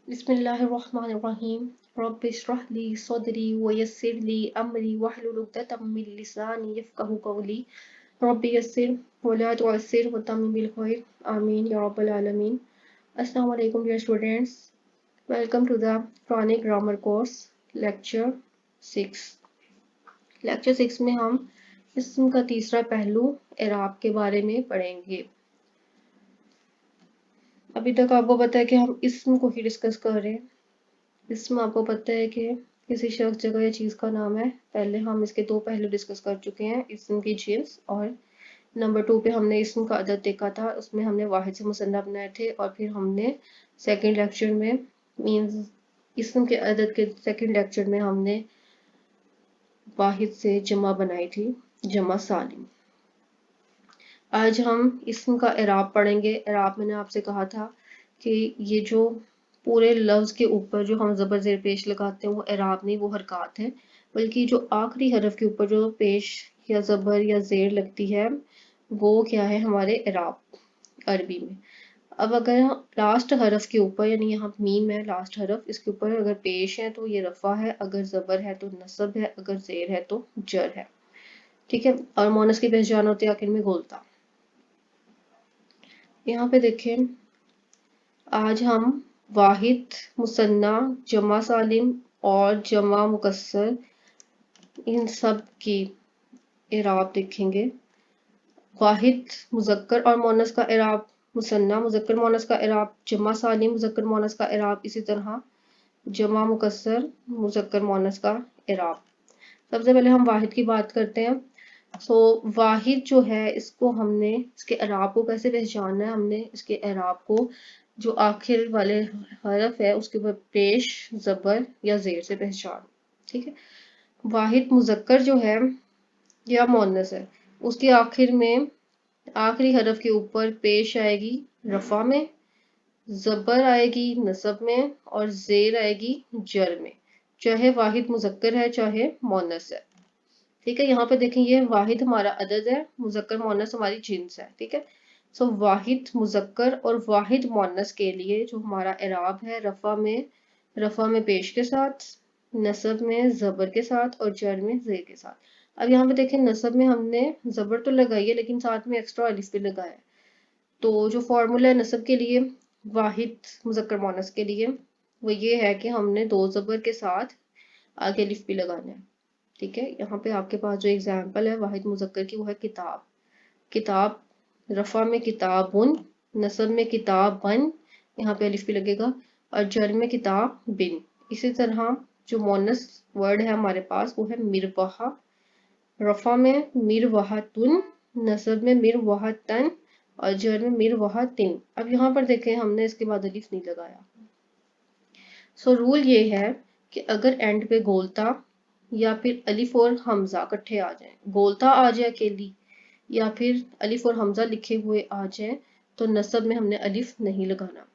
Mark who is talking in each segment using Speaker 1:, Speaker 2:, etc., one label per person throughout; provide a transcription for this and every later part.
Speaker 1: बिस्मिल्लाहिर्रहमानिर्रहीम रब्बि इश्रह ली सदरी व यस्सिर ली अमरी वहलुल उक़दतम मिन लिसानी यफ़क़हू क़ौली रब्बि यस्सिर व ला तुअस्सिर व तम्मिम बिल खैर आमीन या रब्बल आलमीन। अस्सलामु अलैकुम dear students, welcome to the Quranic grammar course lecture 6। Lecture 6 में हम इस्म का तीसरा पहलू एराब के बारे में पढ़ेंगे। अभी तक आपको पता है कि हम इस्म को ही डिस्कस कर रहे हैं। इस्म आपको पता है कि किसी शख्स, जगह या चीज़ का नाम है। पहले हम इसके दो पहलू डिस्कस कर चुके हैं, इस्म की जिन्स, और नंबर 2 पे हमने इस्म का अदद देखा था, उसमें हमने वाहिद से मुसन्ना बनाए थे। और फिर हमने सेकंड लेक्चर में मींस इस्म के अदद के सेकंड लेक्चर में हमने वाहिद से जमा बनाई थी, जमा सालिम। आज हम इस्म का एराब पढ़ेंगे। एराब मैंने आपसे कहा था कि ये जो पूरे लफ्ज़ के ऊपर जो हम ज़बर ज़ेर पेश लगाते हैं वो एराब नहीं, वो हरकत है। बल्कि जो आखिरी हरफ के ऊपर जो पेश या ज़बर या ज़ेर लगती है वो क्या है, हमारे एराब अरबी में। अब अगर लास्ट हरफ के ऊपर, यानी यहाँ मीम है लास्ट हरफ, इसके ऊपर अगर पेश है तो ये रफ़ा है, अगर ज़बर है तो नसब है, अगर ज़ेर है तो जर है। ठीक है। और मोनस की पहचान होती है आखिर में गोलता। यहाँ पे देखें, आज हम वाहिद, मुसन्ना, जमा सालिम और जमा मुकस्सर, इन सब की एराब देखेंगे। वाहिद मुज़क्कर और मोनस का एराब, मुसन्ना मुज़क्कर मोनस का एराब, जमा सालिम मुज़क्कर मोनस का एराब, इसी तरह जमा मुकस्सर मुज़क्कर मोनस का एराब। सबसे पहले हम वाहिद की बात करते हैं। वाहिद जो है, इसको हमने इसके एराब को कैसे पहचानना है, हमने इसके एराब को जो आखिर वाले हरफ है उसके ऊपर पेश, ज़बर या ज़ेर से पहचान। ठीक है। वाहिद मुज़क्कर जो है या मोनस है, उसके आखिर में आखिरी हरफ के ऊपर पेश आएगी रफ़ा में, ज़बर आएगी नसब में, और ज़ेर आएगी जर में, चाहे वाहिद मुज़क्कर है चाहे मोनस है। ठीक है। यहाँ पे देखें, ये वाहिद हमारा अदद है, मुज़क्कर मोनस हमारी जिन्स है। ठीक है। वाहिद मुज़क्कर और वाहिद मोनस के लिए जो हमारा एराब है, रफ़ा में पेश के साथ, नसब में ज़बर के साथ और जर में ज़ेर के साथ। अब यहाँ पे देखें, नसब में हमने ज़बर तो लगाई है लेकिन साथ में एक्स्ट्रा अलिफ भी लगाया है। तो जो फॉर्मूला है नसब के लिए, वाहिद मुज़क्कर मोनस के लिए, वो ये है कि हमने दो ज़बर के साथ आगे अलिफ भी लगाना है। ठीक है। यहाँ पे आपके पास जो एग्जाम्पल है वाहिद मुज़क्कर की, वो है किताब। किताब रफ़ा में किताबुन, नसब में किताबन, यहाँ पे अलिफ भी लगेगा, और जर में किताब बिन। इसी तरह जो मोनस वर्ड है हमारे पास वो है मिरवाहा, रफ़ा में मिरवाहतुन, नसब में मिरवाहतन और जर में मिरवाहतिन। अब यहाँ पर देखें, हमने इसके बाद अलिफ नहीं लगाया। रूल ये है कि अगर एंड पे गोलता या फिर अलिफ और हमजा इकट्ठे आ जाएं, गोलता आ जाए अकेली या फिर अलिफ और हमजा लिखे हुए आ जाए, तो नसब में हमने अलिफ नहीं लगाना।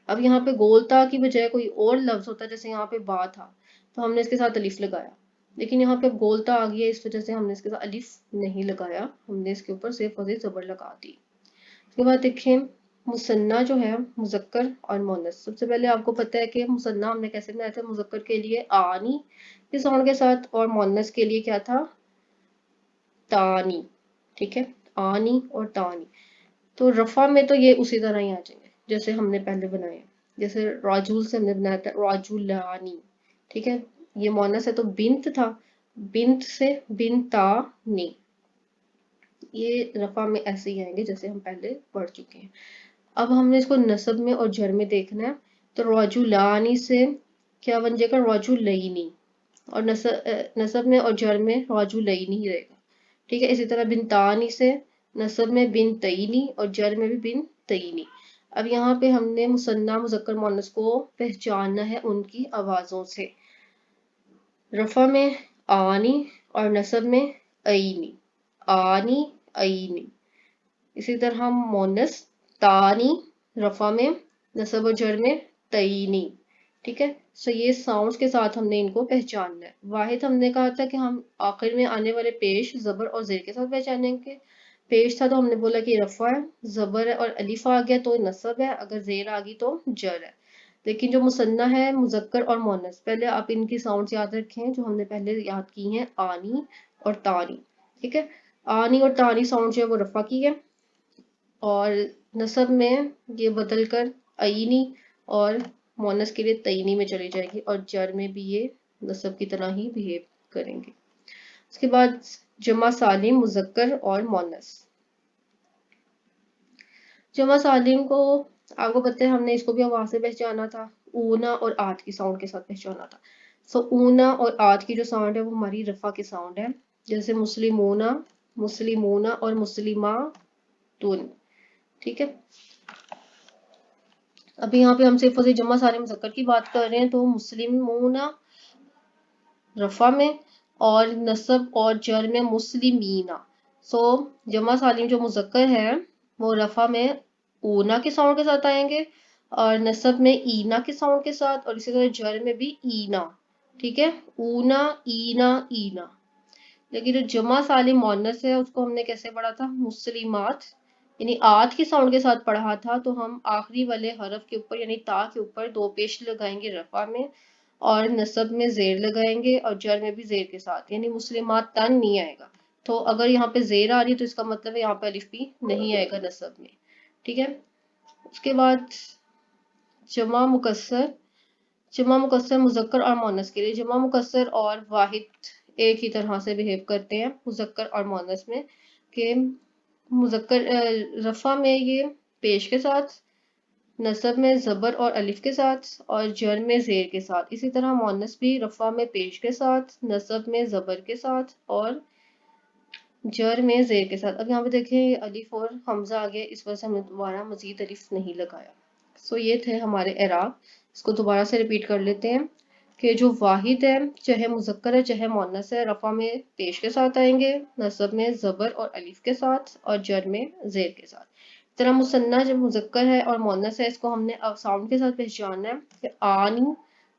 Speaker 1: अब यहाँ पे गोलता की बजाय कोई और लफ्ज होता, जैसे यहाँ पे बा था तो हमने इसके साथ अलिफ लगाया, लेकिन यहाँ पे गोलता आ गया, इस वजह से हमने इसके साथ अलिफ नहीं लगाया, हमने इसके ऊपर सिर्फ और सिर्फ ज़बर लगा दी। उसके बाद देखें, मुसन्ना जो है मुज़क्कर और मोनस। सबसे पहले आपको पता है कि मुसन्ना हमने कैसे बनाया था, मुज़क्कर के लिए आनी के साउंड के साथ और मोनस के लिए क्या था, तानी। ठीक है। आनी और तानी। तो रफ़ा में तो ये उसी तरह ही आ जाएंगे जैसे हमने पहले बनाए, जैसे राजुल से हमने बनाया था राजुलानी। ठीक है। ये मोनस है तो बिंत था, बिंत से बिनतानी। ये रफ़ा में ऐसे ही आएंगे जैसे हम पहले पढ़ चुके हैं। अब हमने इसको नसब में और जर में देखना है, तो राजुलानी से क्या बन जाएगा, राजुलैनी, और नसब में और जर में राजुलैनी ही रहेगा। ठीक है। इसी तरह बिनतानी से नसब में बिन तईनी और जर में भी बिन तईनी। अब यहाँ पे हमने मुसन्ना मुज़क्कर मोनस को पहचानना है उनकी आवाज़ों से। रफ़ा में आनी और नसब में अईनी, आनी अईनी। इसी तरह मोनस तानी, रफ़ा में, नसब और जर में तईनी। ठीक है। ये साउंड्स के साथ हमने इनको पहचानना है। वाहिद हमने कहा था कि हम आखिर में आने वाले पेश, ज़बर और ज़ेर के साथ पहचानेंगे। पेश था तो हमने बोला कि रफ़ा है, ज़बर है और अलिफ आ गया तो नसब है, अगर ज़ेर आ गई तो जर है। لیکن جو مثنیٰ ہے مذکر اور مونث، پہلے آپ ان کی ساؤنڈز یاد رکھیں جو ہم نے پہلے یاد کی ہیں، آنی اور تانی. ٹھیک ہے، آنی اور تانی ساؤنڈ جو ہے وہ رفع کی ہے، اور نصب میں یہ بدل کر عینی اور مونث کے لیے تعینی میں چلی جائے گی، اور جر میں بھی یہ نصب کی طرح ہی بہیو کریں گے. اس کے بعد جمع سالم مذکر اور مونث. جمع سالم کو آپ کو پتہ ہے ہم نے اس کو بھی آواز سے پہچانا تھا، اونا اور آت کی ساؤنڈ کے ساتھ پہچانا تھا. سو اونا اور آت کی جو ساؤنڈ ہے وہ ہماری رفع کی ساؤنڈ ہے، جیسے مسلمونا، مسلمونا اور مسلماتن. ٹھیک ہے، ابھی یہاں پہ ہم صرف جمع سالم مذکر کی بات کر رہے ہیں، تو مسلمونا رفع میں اور نصب اور جر میں مسلمینا. سو جمع سالم جو مذکر ہے وہ رفع میں اونا کے ساؤنڈ کے ساتھ آئیں گے، اور نصب میں اینا کے ساؤنڈ کے ساتھ، اور اسی طرح جر میں بھی اینا. ٹھیک ہے، اونا اینا اینا. لیکن جو جمع سالم مونث ہے اس کو ہم نے کیسے پڑھا تھا؟ مسلمات، یعنی آت کی ساؤنڈ کے ساتھ پڑھا تھا، تو ہم آخری والے حرف کے اوپر یعنی تا کے اوپر دو پیش لگائیں گے رفع میں، اور نصب میں زیر لگائیں گے، اور جر میں بھی زیر کے ساتھ، یعنی مسلمات تن نہیں آئے گا. تو اگر یہاں پہ زیر آ رہی ہے تو اس کا مطلب ہے یہاں پہ الف بھی نہیں آئے گا نصب میں. ٹھیک ہے، اس کے بعد جمع مکسر. جمع مکسر مذکر اور مونث کے لیے، جمع مکسر اور واحد ایک ہی طرح سے بہیو کرتے ہیں مذکر اور مونث میں، کہ مذکر رفع میں یہ پیش کے ساتھ، نصب میں زبر اور الف کے ساتھ، اور جر میں زیر کے ساتھ. اسی طرح مونث بھی رفع میں پیش کے ساتھ، نصب میں زبر کے ساتھ، اور جر میں زیر کے ساتھ. اب یہاں پہ دیکھیں الف اور حمزہ آگے، اس وجہ سے ہم نے دوبارہ مزید الف نہیں لگایا. سو یہ تھے ہمارے اعراب. اس کو دوبارہ سے ریپیٹ کر لیتے ہیں کہ جو واحد ہے چاہے مذکر ہے چاہے مونث ہے، رفع میں پیش کے ساتھ آئیں گے، نصب میں زبر اور الف کے ساتھ، اور جر میں زیر کے ساتھ. اس طرح مثنیٰ جب مذکر ہے اور مونث ہے، اس کو ہم نے اب ساؤنڈ کے ساتھ پہچاننا ہے کہ آنی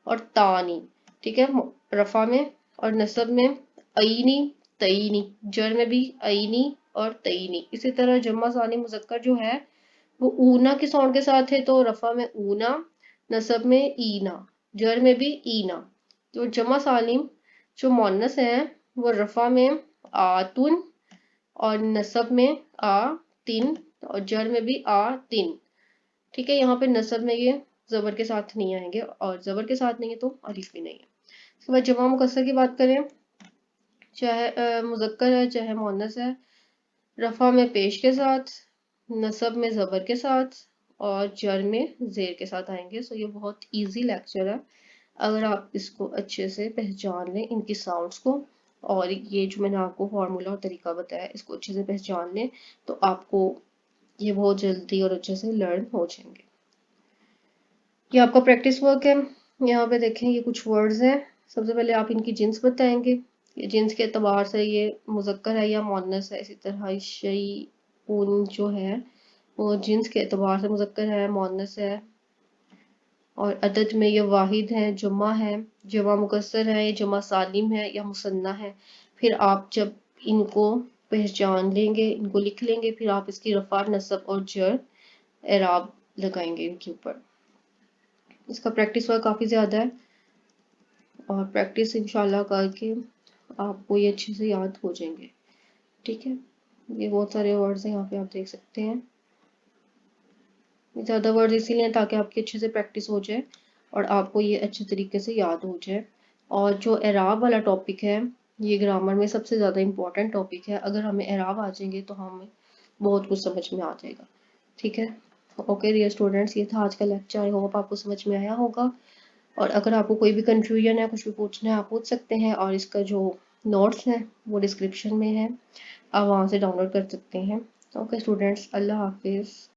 Speaker 1: اور تانی. ٹھیک ہے، رفع میں اور نصب میں عینی تعینی، جر میں بھی عینی اور تعینی. اسی طرح جمع ثانی مذکر جو ہے وہ اونا کے ساؤنڈ کے ساتھ ہے، تو رفع میں اونا، نصب میں اینا، جر میں بھی اینا. تو جمع سالم جو مونث ہیں وہ رفع میں آتن، اور نصب میں آ تن، اور جر میں بھی آ تن. ٹھیک ہے، یہاں پہ نصب میں یہ زبر کے ساتھ نہیں آئیں گے، اور زبر کے ساتھ نہیں ہے تو الف بھی نہیں ہے. اس کے بعد جمع مکسر کی بات کریں، چاہے مذکر ہے چاہے مونث ہے، رفع میں پیش کے ساتھ، نصب میں زبر کے ساتھ، اور جر میں زیر کے ساتھ آئیں گے. سو یہ بہت ایزی لیکچر ہے، اگر آپ اس کو اچھے سے پہچان لیں ان کی ساؤنڈز کو، اور یہ جو میں نے آپ کو فارمولا اور طریقہ بتایا اس کو اچھے سے پہچان لیں، تو آپ کو یہ بہت جلدی اور اچھے سے لرن ہو جائیں گے. یہ آپ کا پریکٹس ورک ہے. یہاں پہ دیکھیں یہ کچھ ورڈز ہیں. سب سے پہلے آپ ان کی جنس بتائیں گے، یہ جنس کے اعتبار سے یہ مذکر ہے یا مونث ہے. اسی طرح شیئون جو ہے وہ جنس کے اعتبار سے مذکر ہے، مونث ہے، اور عدد میں یہ واحد ہے، جمع ہے، جمع مکسر ہے، یہ جمع سالم ہے یا مثنیٰ ہے. پھر آپ جب ان کو پہچان لیں گے، ان کو لکھ لیں گے، پھر آپ اس کی رفع، نصب اور جر اعراب لگائیں گے ان کے اوپر. اس کا پریکٹس ورک کافی زیادہ ہے، اور پریکٹس انشاءاللہ کر کے آپ کو یہ اچھے سے یاد ہو جائیں گے. ٹھیک ہے، یہ بہت سارے ورڈز ہیں یہاں پہ آپ دیکھ سکتے ہیں. زیادہ ورڈز اسی لیے تاکہ آپ کی اچھے سے پریکٹس ہو جائے اور آپ کو یہ اچھے طریقے سے یاد ہو جائے. اور جو اعراب والا ٹاپک ہے یہ گرامر میں سب سے زیادہ امپورٹنٹ ٹاپک ہے. اگر ہمیں اعراب آ جائیں گے تو ہمیں بہت کچھ سمجھ میں آ جائے گا. ٹھیک ہے، اوکے ڈیئر اسٹوڈنٹس، یہ تھا آج کا لیکچر. آئی ہوپ آپ کو سمجھ میں آیا ہوگا، اور اگر آپ کو کوئی بھی کنفیوژن ہے، کچھ بھی پوچھنا ہے، آپ پوچھ سکتے ہیں. اور اس کا جو نوٹس ہیں وہ ڈسکرپشن میں ہے، آپ وہاں سے ڈاؤن لوڈ کر سکتے ہیں. اوکے اسٹوڈنٹس، اللہ حافظ.